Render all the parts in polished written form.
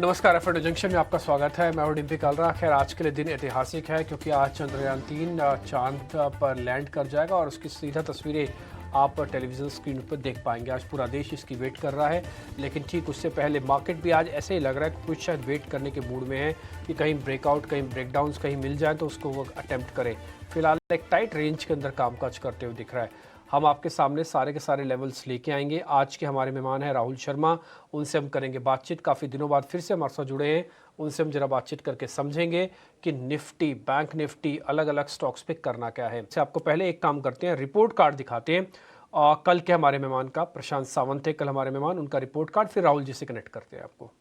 नमस्कार, एफएडो जंक्शन में आपका स्वागत है। मैं हूं डिम्पी कालरा। खैर, आज के लिए दिन ऐतिहासिक है क्योंकि आज चंद्रयान 3 चांद पर लैंड कर जाएगा और उसकी सीधा तस्वीरें आप टेलीविज़न स्क्रीन पर देख पाएंगे। आज पूरा देश इसकी वेट कर रहा है, लेकिन ठीक उससे पहले मार्केट भी आज ऐसे ही लग रहा है कि कुछ शायद वेट करने के मूड में है कि कहीं ब्रेकआउट, कहीं ब्रेकडाउन्स कहीं मिल जाए तो उसको वो अटेम्प्ट करें। फिलहाल एक टाइट रेंज के अंदर कामकाज करते हुए दिख रहा है। हम आपके सामने सारे के सारे लेवल्स लेके आएंगे। आज के हमारे मेहमान हैं राहुल शर्मा, उनसे हम करेंगे बातचीत। काफ़ी दिनों बाद फिर से हमारे साथ जुड़े हैं, उनसे हम जरा बातचीत करके समझेंगे कि निफ्टी, बैंक निफ्टी, अलग अलग स्टॉक्स पे करना क्या है। से आपको पहले एक काम करते हैं, रिपोर्ट कार्ड दिखाते हैं। कल के हमारे मेहमान का प्रशांत सावंत थे, कल हमारे मेहमान, उनका रिपोर्ट कार्ड, फिर राहुल जी से कनेक्ट करते हैं आपको।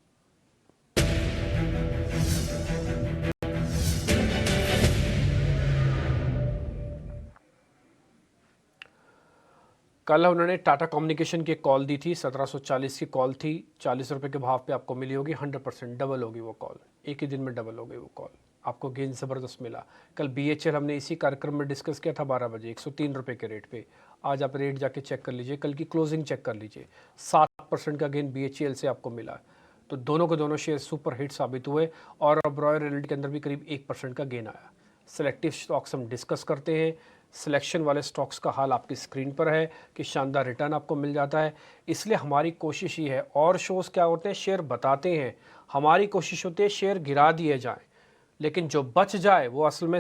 कल उन्होंने टाटा कम्युनिकेशन की कॉल दी थी, 1740 की कॉल थी, 40 रुपये के भाव पे आपको मिली होगी। 100% डबल होगी वो कॉल, एक ही दिन में डबल हो गई वो कॉल, आपको गेन ज़बरदस्त मिला। कल बीएचएल हमने इसी कार्यक्रम में डिस्कस किया था 12 बजे, 103 रुपये के रेट पे। आज आप रेट जाके चेक कर लीजिए, कल की क्लोजिंग चेक कर लीजिए, 7% का गेन बीएचएल से आपको मिला। तो दोनों के दोनों शेयर सुपर हिट साबित हुए और अब रॉयल रियल्टी के अंदर भी करीब 1% का गेन आया। सेलेक्टिव स्टॉक्स हम डिस्कस करते हैं। सिलेक्शन वाले स्टॉक्स का हाल आपकी स्क्रीन पर है कि शानदार रिटर्न आपको मिल जाता है। इसलिए हमारी कोशिश ये है, और शोज़ क्या होते हैं, शेयर बताते हैं, हमारी कोशिश होती है शेयर गिरा दिए जाएं, लेकिन जो बच जाए वो असल में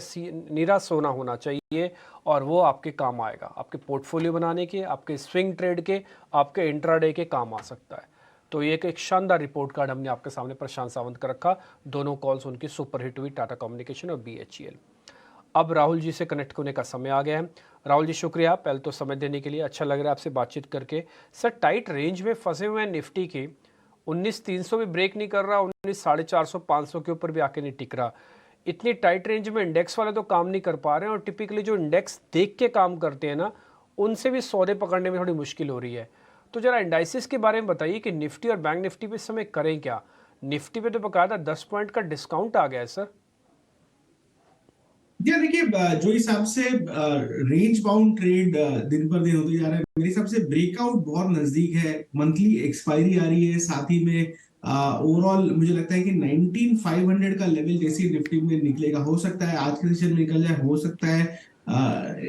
नीरा सोना होना चाहिए और वो आपके काम आएगा, आपके पोर्टफोलियो बनाने के, आपके स्विंग ट्रेड के, आपके इंट्राडे के काम आ सकता है। तो ये एक शानदार रिपोर्ट कार्ड हमने आपके सामने प्रशांत सावंत का रखा। दोनों कॉल्स उनकी सुपर हिट हुई, टाटा कम्युनिकेशन और बीएचईएल। अब राहुल जी से कनेक्ट होने का समय आ गया है। राहुल जी, शुक्रिया पहले तो समय देने के लिए, अच्छा लग रहा है आपसे बातचीत करके। सर, टाइट रेंज में फंसे हुए हैं निफ्टी के, 19,300 भी ब्रेक नहीं कर रहा, 19,450 500 के ऊपर भी आके नहीं टिक रहा। इतनी टाइट रेंज में इंडेक्स वाले तो काम नहीं कर पा रहे हैं, और टिपिकली जो इंडेक्स देख के काम करते हैं ना, उनसे भी सौदे पकड़ने में थोड़ी मुश्किल हो रही है। तो जरा इंडाइसिस के बारे में बताइए कि निफ्टी और बैंक निफ्टी पे इस समय करें क्या। निफ्टी पे तो बकायदा 10 पॉइंट का डिस्काउंट आ गया है सर। जी देखिए, जो हिसाब से रेंज बाउंड ट्रेड दिन पर दिन होते जा रहा है, मेरे हिसाब से ब्रेकआउट बहुत नजदीक है। मंथली एक्सपायरी आ रही है, साथ ही में ओवरऑल मुझे लगता है कि 19,500 का लेवल जैसे निफ्टी में निकलेगा। हो सकता है आज के सेशन में निकल जाए, हो सकता है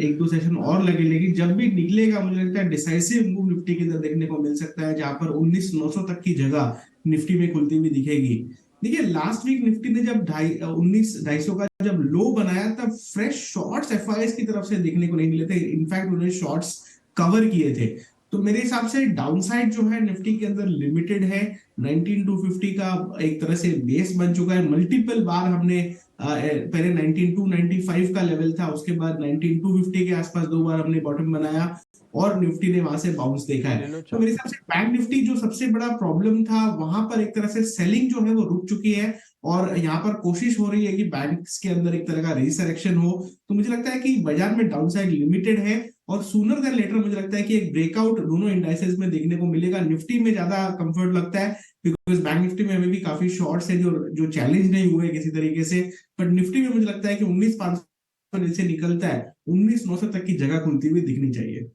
एक दो सेशन और लगे, लेकिन जब भी निकलेगा मुझे लगता है डिसाइसिव मूव निफ्टी के अंदर देखने को मिल सकता है, जहां पर 19,900 तक की जगह निफ्टी में खुलती हुई दिखेगी। देखिए, लास्ट वीक निफ्टी ने जब 2,500 का जब लो बनाया, तब फ्रेश शॉर्ट्स एफआईएस की तरफ से देखने को नहीं मिले थे। इनफैक्ट उन्होंने शॉर्ट्स कवर किए थे। तो मेरे हिसाब से डाउनसाइड जो है निफ्टी के अंदर लिमिटेड है। 19,250 का एक तरह से बेस बन चुका है। मल्टीपल बार हमने पहले 19,295 का लेवल था, उसके बाद 19,250 के आसपास दो बार हमने बॉटम बनाया और निफ्टी ने वहां से बाउंस देखा ले है। लो तो चार। मेरे हिसाब से बैंक निफ्टी जो सबसे बड़ा प्रॉब्लम था, वहां पर एक तरह से सेलिंग जो है वो रुक चुकी है, और यहाँ पर कोशिश हो रही है कि बैंक्स के अंदर एक तरह का रिसरेक्शन हो। तो मुझे लगता है कि बाजार में डाउनसाइड लिमिटेड है, और सूनर देन लेटर मुझे लगता है कि एक ब्रेकआउट दोनों इंडाइसेस में देखने को मिलेगा। निफ्टी में ज्यादा कंफर्ट लगता है, बिकॉज बैंक निफ्टी में हमें भी काफी शॉर्ट्स है जो जो चैलेंज नहीं हुए किसी तरीके से। बट निफ्टी में मुझे लगता है कि 19,500 से निकलता है, 19,900 तक की जगह खुलती हुई दिखनी चाहिए।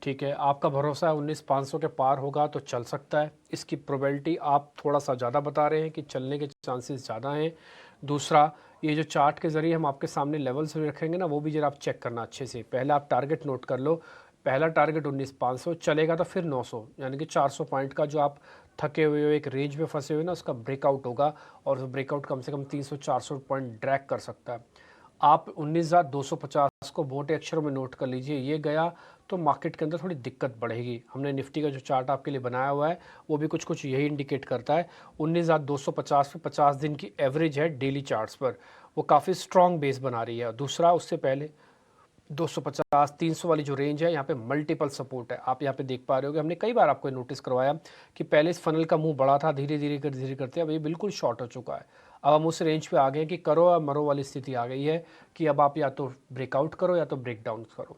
ठीक है, आपका भरोसा है 19,500 के पार होगा तो चल सकता है। इसकी प्रोबेबिलिटी आप थोड़ा सा ज़्यादा बता रहे हैं कि चलने के चांसेस ज़्यादा हैं। दूसरा, ये जो चार्ट के ज़रिए हम आपके सामने लेवल्स भी रखेंगे ना, वो भी जरा आप चेक करना अच्छे से। पहले आप टारगेट नोट कर लो। पहला टारगेट 19,500 चलेगा तो फिर 900, यानी कि 400 पॉइंट का जो आप थके हुए हो, एक रेंज में फंसे हुए ना, उसका ब्रेकआउट होगा, और ब्रेकआउट कम से कम 300-400 पॉइंट ड्रैग कर सकता है। आप 19,250 को मोटे अक्षरों में नोट कर लीजिए। ये गया तो मार्केट के अंदर थोड़ी दिक्कत बढ़ेगी। हमने निफ्टी का जो चार्ट आपके लिए बनाया हुआ है, वो भी कुछ कुछ यही इंडिकेट करता है। 19,250 पे 50 दिन की एवरेज है डेली चार्ट्स पर, वो काफ़ी स्ट्रॉन्ग बेस बना रही है। दूसरा, उससे पहले 250 300 वाली जो रेंज है, यहाँ पे मल्टीपल सपोर्ट है। आप यहाँ पे देख पा रहे होगे, हमने कई बार आपको नोटिस करवाया कि पहले इस फनल का मुंह बड़ा था, धीरे धीरे करते अब ये बिल्कुल शॉर्ट हो चुका है। अब हम उस रेंज पे आ गए कि करो या मरो वाली स्थिति आ गई है, कि अब आप या तो ब्रेकआउट करो या तो ब्रेक डाउन करो।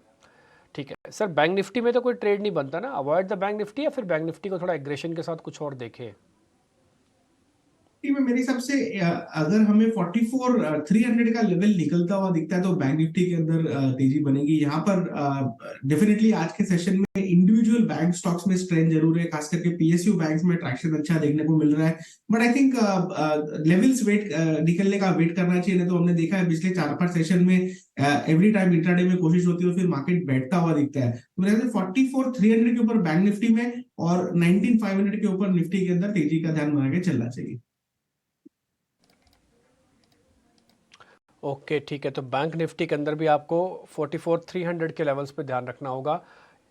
ठीक है सर, बैंक निफ्टी में तो कोई ट्रेड नहीं बनता ना, अवॉइड द बैंक निफ्टी, या फिर बैंक निफ्टी को थोड़ा एग्रेशन के साथ कुछ और देखें। में मेरे हिसाब से अगर हमें 44,300 का लेवल निकलता हुआ दिखता है तो बैंक निफ्टी के अंदर तेजी बनेगी। यहाँ पर डेफिनेटली आज के सेशन में इंडिविजुअल बैंक स्टॉक्स में स्ट्रेंथ जरूर है, खास करके पीएसयू बैंक्स में ट्रैक्शन अच्छा देखने को मिल रहा है। But I think levels wait निकलने का वेट करना चाहिए। नहीं तो हमने देखा है पिछले 4-5 सेशन में एवरी टाइम इंट्राडे में कोशिश होती है और फिर मार्केट बैठता हुआ दिखता है। तो मेरे ख्याल से 44,300 के ऊपर बैंक निफ्टी में और 19,500 के ऊपर निफ्टी के अंदर तेजी का ध्यान बना के चलना चाहिए। ओके ठीक है, तो बैंक निफ्टी के अंदर भी आपको 44,300 के लेवल्स पे ध्यान रखना होगा,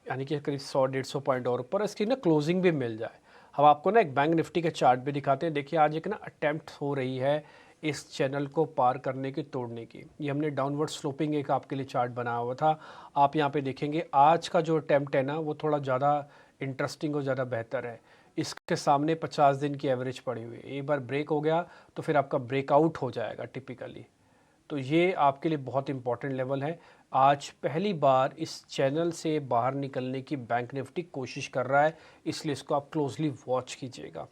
यानी कि करीब 100-150 पॉइंट और ऊपर इसकी ना क्लोजिंग भी मिल जाए। हम आपको ना एक बैंक निफ्टी के चार्ट भी दिखाते हैं। देखिए आज एक ना अटेम्प्ट हो रही है इस चैनल को पार करने की, तोड़ने की। ये हमने डाउनवर्ड स्लोपिंग एक आपके लिए चार्ट बनाया हुआ था। आप यहाँ पे देखेंगे आज का जो अटेम्प्ट है ना वो थोड़ा ज़्यादा इंटरेस्टिंग और ज़्यादा बेहतर है। इसके सामने 50 दिन की एवरेज पड़ी हुई है। एक बार ब्रेक हो गया तो फिर आपका ब्रेकआउट हो जाएगा टिपिकली। तो ये आपके लिए बहुत इंपॉर्टेंट लेवल है। आज पहली बार इस चैनल से बाहर निकलने की बैंक निफ्टी कोशिश कर रहा है, इसलिए इसको आप क्लोजली वॉच कीजिएगा।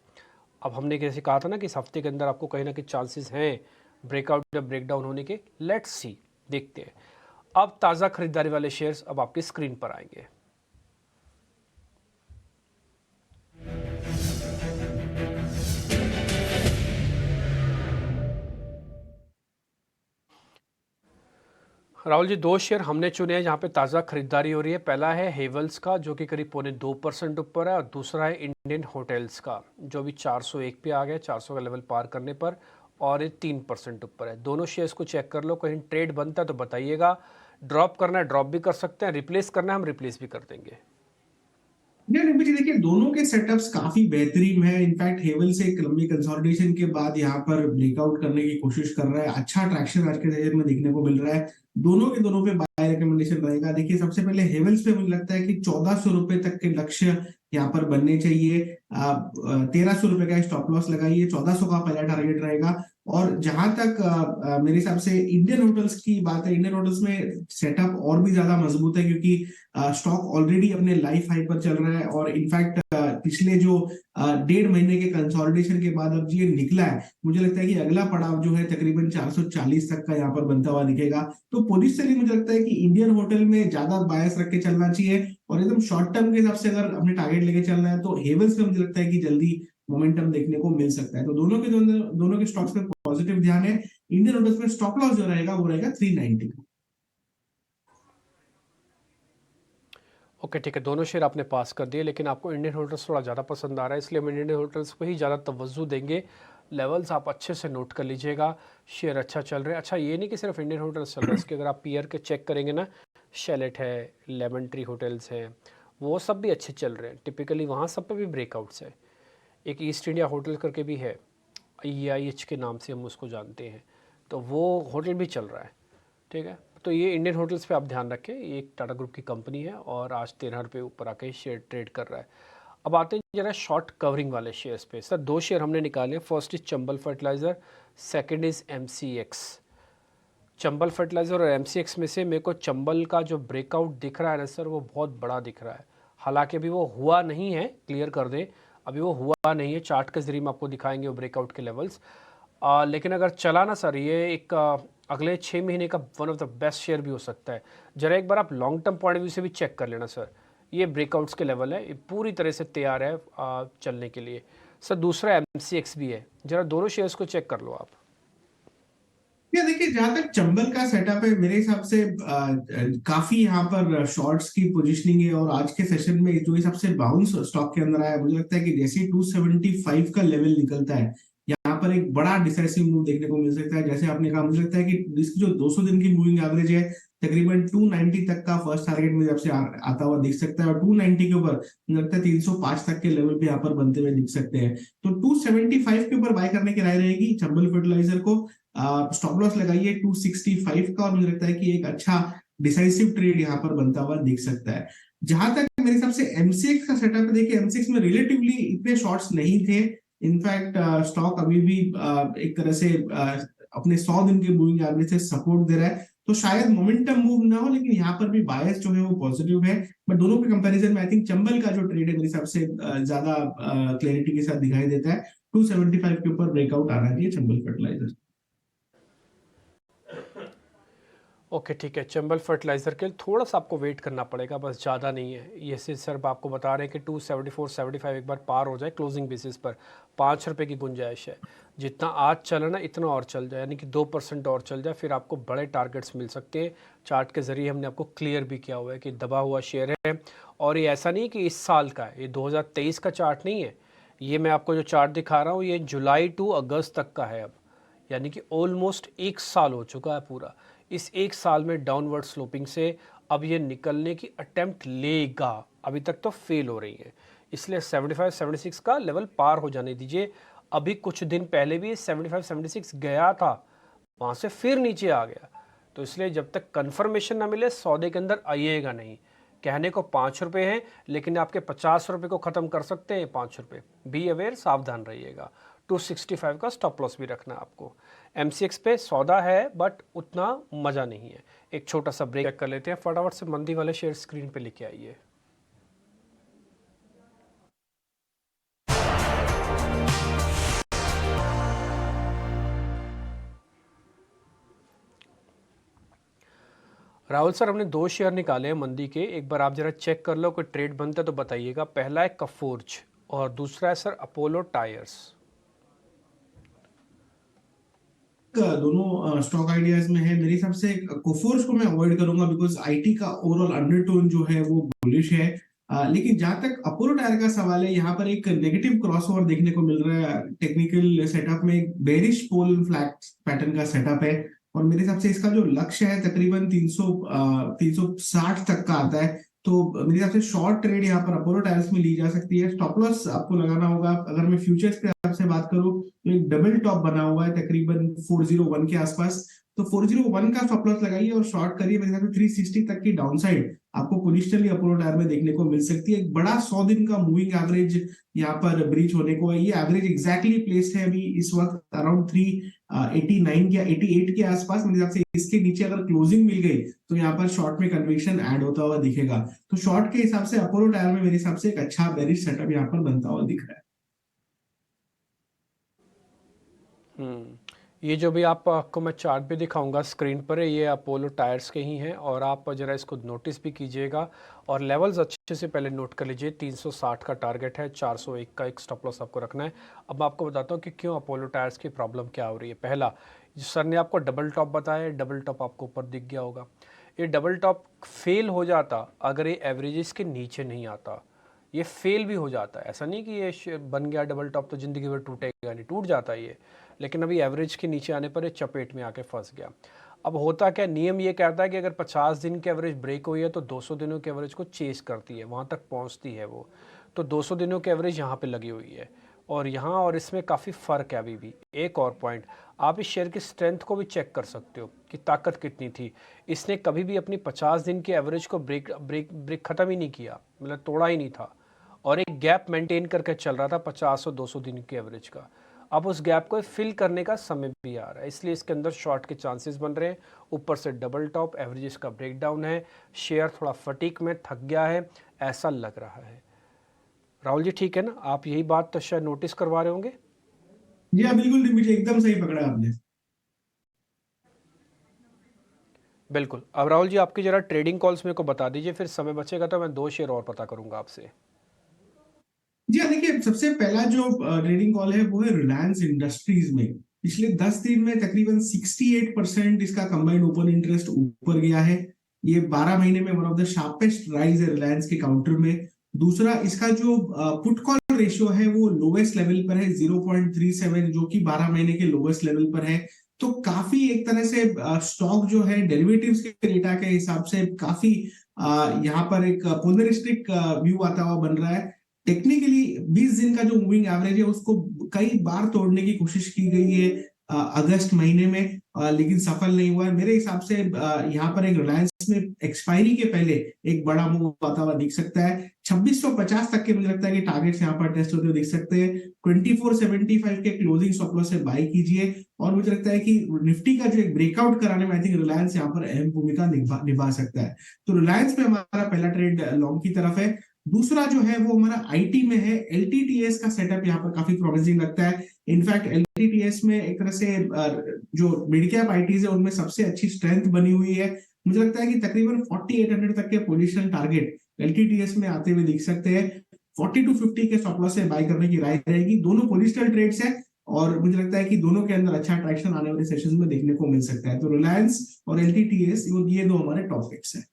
अब हमने कैसे कहा था ना कि इस हफ्ते के अंदर आपको कहीं ना कहीं चांसेस हैं ब्रेकआउट या ब्रेकडाउन होने के। लेट्स सी, देखते हैं। अब ताज़ा खरीदारी वाले शेयर्स अब आपकी स्क्रीन पर आएंगे। राहुल जी, दो शेयर हमने चुने हैं जहाँ पे ताज़ा खरीदारी हो रही है। पहला है हेवल्स का जो कि करीब 2.25% ऊपर है, और दूसरा है इंडियन होटल्स का जो भी 401 पे आ गया, 400 का लेवल पार करने पर, और ये 3% ऊपर है। दोनों शेयर्स को चेक कर लो, कहीं ट्रेड बनता है तो बताइएगा। ड्रॉप करना है ड्रॉप भी कर सकते हैं, रिप्लेस करना है हम रिप्लेस भी कर देंगे। जी देखिए, दोनों के सेटअप्स काफी बेहतरीन है। इनफैक्ट हेवल्स एक लंबी कंसोलिडेशन के बाद यहाँ पर ब्रेकआउट करने की कोशिश कर रहा है। अच्छा ट्रैक्शन आज के सेशन में देखने को मिल रहा है। दोनों के दोनों पे बाय रिकमेंडेशन रहेगा। देखिए सबसे पहले हेवल्स पे मुझे लगता है कि 1400 रुपए तक के लक्ष्य यहाँ पर बनने चाहिए। 1300 रुपए का स्टॉप लॉस लगाइए, 1400 का पहला टारगेट रहेगा। और जहां तक मेरे हिसाब से इंडियन होटल्स की बात है, इंडियन होटल्स में सेटअप और भी ज्यादा मजबूत है क्योंकि स्टॉक ऑलरेडी अपने लाइफ हाई पर चल रहा है। और इनफैक्ट पिछले जो 1.5 महीने के कंसोलिडेशन के बाद अब ये निकला है, मुझे लगता है कि अगला पड़ाव जो है तकरीबन 440 तक का यहाँ पर बनता हुआ दिखेगा। तो पोजिशनली मुझे लगता है कि इंडियन होटल में ज्यादा बायस रख के चलना चाहिए। और एकदम शॉर्ट टर्म के हिसाब से अगर हमने टारगेट लेके चलना है तो हेवल्स में मुझे लगता है कि जल्दी मोमेंटम देखने को मिल सकता है। तो दोनों के स्टॉक्स में पॉजिटिव ध्यान है। इंडियन होटल्स में स्टॉप लॉस जो रहेगा वो रहेगा 390। ओके ठीक है, दोनों शेयर आपने पास कर दिए, लेकिन आपको इंडियन होटल्स थोड़ा ज़्यादा पसंद आ रहा है, इसलिए हम इंडियन होटल्स को ही ज़्यादा तवज्जो देंगे। लेवल्स आप अच्छे से नोट कर लीजिएगा। शेयर अच्छा चल रहा है। अच्छा, ये नहीं कि सिर्फ इंडियन होटल्स चल रहा है, इसके अगर आप पीयर के चेक करेंगे ना, शेलेट है, लेमन ट्री होटल्स हैं, वो सब भी अच्छे चल रहे हैं। टिपिकली वहाँ सब पे भी ब्रेकआउट्स है। एक ईस्ट इंडिया होटल करके भी है, EIH के नाम से हम उसको जानते हैं, तो वो होटल भी चल रहा है। ठीक है, तो ये इंडियन होटल्स पे आप ध्यान रखें। ये एक टाटा ग्रुप की कंपनी है और आज 13 रुपये ऊपर आके शेयर ट्रेड कर रहा है। अब आते हैं जरा शॉर्ट कवरिंग वाले शेयर्स पे। सर दो शेयर हमने निकाले। First is Chambal fertiliser, second is MCX। Chambal fertiliser और MCX में से मेरे को चंबल का जो ब्रेकआउट दिख रहा है ना सर, वो बहुत बड़ा दिख रहा है। हालांकि अभी वो हुआ नहीं है, क्लियर कर दें, अभी वो हुआ नहीं है। चार्ट के जरिए हम आपको दिखाएंगे वो ब्रेकआउट के लेवल्स। लेकिन अगर चला ना सर, ये एक अगले 6 महीने का one of the best share भी हो सकता है। जरा एक बार आप long term point of view से भी चेक कर लेना सर। ये ब्रेकआउट्स के लेवल है, ये पूरी तरह से तैयार है चलने के लिए। सर दूसरा MCX भी है, जरा दोनों शेयर्स को चेक कर लो आप। या देखिए, जहां तक चंबल का सेटअप है मेरे हिसाब से काफी यहाँ पर शॉर्ट्स की पोजीशनिंग है। और आज के सेशन में जो हिसाब से बाउंस स्टॉक के अंदर आया, मुझे लगता है कि जैसे 275 का लेवल निकलता है, यहाँ पर एक बड़ा डिसाइसिव मूव देखने को मिल सकता है। जैसे आपने कहा, मुझे लगता है कि इसकी जो 200 दिन की मूविंग एवरेज है तकरीबन 290 तक का फर्स्ट टारगेट मुझे आपसे आता हुआ दिख सकता है। और 290 के ऊपर मुझे लगता है 305 तक के लेवल भी यहाँ पर बनते हुए दिख सकते हैं। तो 275 के ऊपर बाय करने की राय रहेगी चंबल फर्टिलाइजर को। स्टॉप लॉस लगाइए 265 का, और मुझे लगता है कि एक अच्छा डिसाइसिव ट्रेड यहाँ पर बनता हुआ दिख सकता है। जहां तक मेरे हिसाब से MCX का सेटअप है, देखिए MCX में रिलेटिवली इतने शॉर्ट्स नहीं थे। इनफैक्ट स्टॉक अभी भी एक तरह से अपने 100 दिन के मूविंग एवरेज से सपोर्ट दे रहा है। तो शायद मोमेंटम मूव ना हो, लेकिन यहाँ पर भी बायस जो है वो पॉजिटिव है। बट दोनों के कंपैरिजन में आई थिंक चंबल का जो ट्रेड है मेरे हिसाब से ज्यादा क्लैरिटी के साथ दिखाई देता है। 275 के ऊपर ब्रेकआउट आना चाहिए चंबल फर्टिलाइजर। ओके ठीक है, चंबल फर्टिलाइज़र के लिए थोड़ा सा आपको वेट करना पड़ेगा, बस ज़्यादा नहीं है। ये सिर्फ आपको बता रहे हैं कि 274-75 एक बार पार हो जाए क्लोजिंग बेसिस पर 5 रुपये की गुंजाइश है। जितना आज चला ना इतना और चल जाए, यानी कि 2% और चल जाए, फिर आपको बड़े टारगेट्स मिल सकते हैं। चार्ट के ज़रिए हमने आपको क्लियर भी किया हुआ है कि दबा हुआ शेयर है, और ये ऐसा नहीं कि इस साल का है, ये 2023 का चार्ट नहीं है। ये मैं आपको जो चार्ट दिखा रहा हूँ ये जुलाई टू अगस्त तक का है अब, यानी कि ऑलमोस्ट 1 साल हो चुका है पूरा। इस 1 साल में डाउनवर्ड स्लोपिंग से अब ये निकलने की अटेम्प्ट लेगा, अभी तक तो फेल हो रही है। इसलिए 75-76 का लेवल पार हो जाने दीजिए। अभी कुछ दिन पहले भी 75-76 गया था, वहाँ से फिर नीचे आ गया। तो इसलिए जब तक कंफर्मेशन ना मिले सौदे के अंदर आइएगा नहीं। कहने को 5 रुपये हैं, लेकिन आपके 50 रुपये को ख़त्म कर सकते हैं 5 रुपये। बी अवेयर, सावधान रहिएगा। 265 का स्टॉप लॉस भी रखना आपको। MCX पे सौदा है बट उतना मज़ा नहीं है। एक छोटा सा ब्रेक कर लेते हैं, फटाफट से मंदी वाले शेयर स्क्रीन पे लेके आइए। राहुल सर, हमने 2 शेयर निकाले हैं मंदी के, एक बार आप जरा चेक कर लो, कोई ट्रेड बनता है तो बताइएगा। पहला है कफोर्ज और दूसरा है सर अपोलो टायर्स। दोनों स्टॉक आइडियाज में है। मेरे हिसाब से कोफोर्स को मैं अवॉइड करूंगा, बिकॉज आईटी का ओवरऑल अंडरटोन जो है वो बुलिश है। लेकिन जहां तक अपोलो टायर का सवाल है, यहाँ पर एक नेगेटिव क्रॉसओवर देखने को मिल रहा है। टेक्निकल सेटअप में एक बेरिश पोल फ्लैट पैटर्न का सेटअप है, और मेरे हिसाब से इसका जो लक्ष्य है तकरीबन 360 तक का आता है। तो मेरे हिसाब से शॉर्ट ट्रेड यहाँ पर अपोलो टायर्स में ली जा सकती है। स्टॉप लॉस आपको लगाना होगा। अगर मैं फ्यूचर्स पे आपसे बात करूं तो एक डबल टॉप बना हुआ है तकरीबन 401 के आसपास, तो 401 का स्टॉप लॉस लगाइए और शॉर्ट करिए। मेरे हिसाब से 360 तक की डाउनसाइड आपको पोजिशनली अपोलो टायर में देखने को मिल सकती है। एक बड़ा 100 दिन का मूविंग एवरेज यहाँ पर ब्रीच होने को है। ये एवरेज एग्जैक्टली प्लेस्ड है अभी इस वक्त अराउंड 389 या 88 के आसपास। मेरे हिसाब से इसके नीचे अगर क्लोजिंग मिल गई तो यहाँ पर शॉर्ट में कन्विक्शन ऐड होता हुआ दिखेगा। तो शॉर्ट के हिसाब से अपोलो टायर में मेरे हिसाब से एक अच्छा बेरिश सेटअप यहाँ पर बनता हुआ दिख रहा है। ये जो भी आपको मैं चार्ट भी दिखाऊंगा स्क्रीन पर, ये अपोलो टायर्स के ही हैं, और आप ज़रा इसको नोटिस भी कीजिएगा और लेवल्स अच्छे से पहले नोट कर लीजिए। 360 का टारगेट है, 401 का एक स्टॉप लॉस आपको रखना है। अब मैं आपको बताता हूँ कि क्यों अपोलो टायर्स की प्रॉब्लम क्या हो रही है। पहला, सर ने आपको डबल टॉप बताया, डबल टॉप आपको ऊपर दिख गया होगा। ये डबल टॉप फेल हो जाता अगर ये एवरेजेस के नीचे नहीं आता। ये फेल भी हो जाता है, ऐसा नहीं कि ये बन गया डबल टॉप तो ज़िंदगी भर टूटेगा नहीं, टूट जाता है ये, लेकिन अभी एवरेज के नीचे आने पर ये चपेट में आके फंस गया। अब होता क्या, नियम ये कहता है कि अगर 50 दिन की एवरेज ब्रेक हुई है तो 200 दिनों की एवरेज को चेस करती है, वहाँ तक पहुँचती है वो। तो 200 दिनों की एवरेज यहाँ पे लगी हुई है, और यहाँ और इसमें काफ़ी फ़र्क है अभी भी। एक और पॉइंट, आप इस शेयर की स्ट्रेंथ को भी चेक कर सकते हो कि ताकत कितनी थी। इसने कभी भी अपनी 50 दिन की एवरेज को ब्रेक ख़त्म ही नहीं किया, मतलब तोड़ा ही नहीं था, और एक गैप मेंटेन करके चल रहा था 50 और 200 दिन की एवरेज का। अब उस गैप को फिल करने का समय भी आ रहा है, इसलिए इसके अंदर शॉर्ट के चांसेस बन रहे हैं। ऊपर से डबल टॉप, एवरेजेस का ब्रेकडाउन है, शेयर थोड़ा फटीक में थक गया है ऐसा लग रहा है। राहुल जी ठीक है ना, आप यही बात तो शायद नोटिस करवा रहे होंगे। जी हाँ बिल्कुल, मुझे एकदम सही पकड़ा आपने। बिल्कुल। अब राहुल जी आपकी जरा ट्रेडिंग कॉल्स मेरे को बता दीजिए, फिर समय बचेगा तो मैं 2 शेयर और पता करूंगा आपसे। जी हाँ, देखिए सबसे पहला जो ट्रेडिंग कॉल है वो है रिलायंस इंडस्ट्रीज में। पिछले 10 दिन में तकरीबन 68% इसका कंबाइंड ओपन इंटरेस्ट ऊपर गया है। ये 12 महीने में one of the sharpest rise है रिलायंस के काउंटर में। दूसरा, इसका जो पुट कॉल रेशियो है वो लोवेस्ट लेवल पर है 0.37, जो कि 12 महीने के लोवेस्ट लेवल पर है। तो काफी एक तरह से स्टॉक जो है डेरिवेटिव्स के डेटा के हिसाब से काफी यहाँ पर एक पोलरिस्टिक व्यू आता हुआ बन रहा है। टेक्निकली 20 दिन का जो मूविंग एवरेज है उसको कई बार तोड़ने की कोशिश की गई है अगस्त महीने में, लेकिन सफल नहीं हुआ है। मेरे हिसाब से यहाँ पर एक रिलायंस में एक्सपायरी के पहले एक बड़ा मूव आता हुआ दिख सकता है। 2650 तक के मुझे लगता है कि टारगेट्स यहाँ पर टेस्ट होते हुए दिख सकते हैं। 2475 के क्लोजिंग स्टॉप लॉस से बाय कीजिए। और मुझे लगता है कि निफ्टी का जो एक ब्रेकआउट कराने में आई थिंक रिलायंस यहाँ पर अहम भूमिका निभा सकता है। तो रिलायंस में हमारा पहला ट्रेड लॉन्ग की तरफ है। दूसरा जो है वो हमारा आईटी में है। एलटीटीएस का सेटअप यहाँ पर काफी प्रोमिसिंग लगता है। इनफैक्ट एलटीटीएस में एक तरह से जो मिड कैप आईटीज है उनमें सबसे अच्छी स्ट्रेंथ बनी हुई है। मुझे लगता है कि तकरीबन 4800 तक के पोजीशन टारगेट एलटीटीएस में आते हुए दिख सकते हैं। 40 to 50 के स्टॉप लॉस से बाय करने की राय रहेगी। दोनों पोजिशनल ट्रेड्स है और मुझे लगता है कि दोनों के अंदर अच्छा अट्रैक्शन आने वाले सेशंस में देखने को मिल सकता है। तो रिलायंस और एलटीटीएस ये दो हमारे टॉप पिक्स हैं।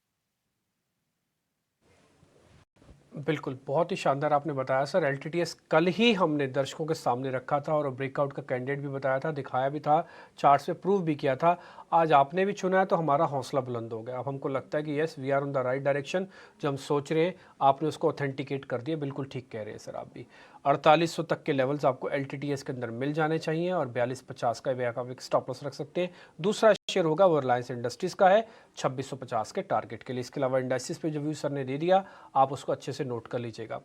बिल्कुल, बहुत ही शानदार आपने बताया सर। एलटीटीएस कल ही हमने दर्शकों के सामने रखा था और ब्रेकआउट का कैंडिडेट भी बताया था, दिखाया भी था, चार्ट्स पे प्रूव भी किया था। आज आपने भी चुना है तो हमारा हौसला बुलंद हो गया। अब हमको लगता है कि yes we are on the right direction. जो हम सोच रहे हैं आपने उसको ऑथेंटिकेट कर दिया। बिल्कुल ठीक कह रहे हैं सर आप भी। 4800 तक के लेवल्स आपको एलटीटीएस के अंदर मिल जाने चाहिए और 4250 का भी आप एक स्टॉप लॉस रख सकते हैं। दूसरा शेयर होगा वो रिलायंस इंडस्ट्रीज़ का है 2650 के टारगेट के लिए। इसके अलावा इंडाइसिस पे जो व्यू सर ने दे दिया आप उसको अच्छे से नोट कर लीजिएगा।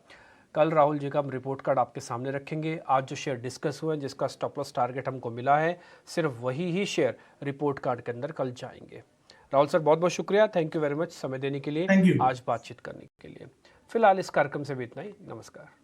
कल राहुल जी का हम रिपोर्ट कार्ड आपके सामने रखेंगे। आज जो शेयर डिस्कस हुए हैं जिसका स्टॉप लॉस टारगेट हमको मिला है, सिर्फ वही ही शेयर रिपोर्ट कार्ड के अंदर कल जाएंगे। राहुल सर बहुत बहुत शुक्रिया, थैंक यू वेरी मच समय देने के लिए, थैंक यू। आज बातचीत करने के लिए। फिलहाल इस कार्यक्रम से भी इतना ही, नमस्कार।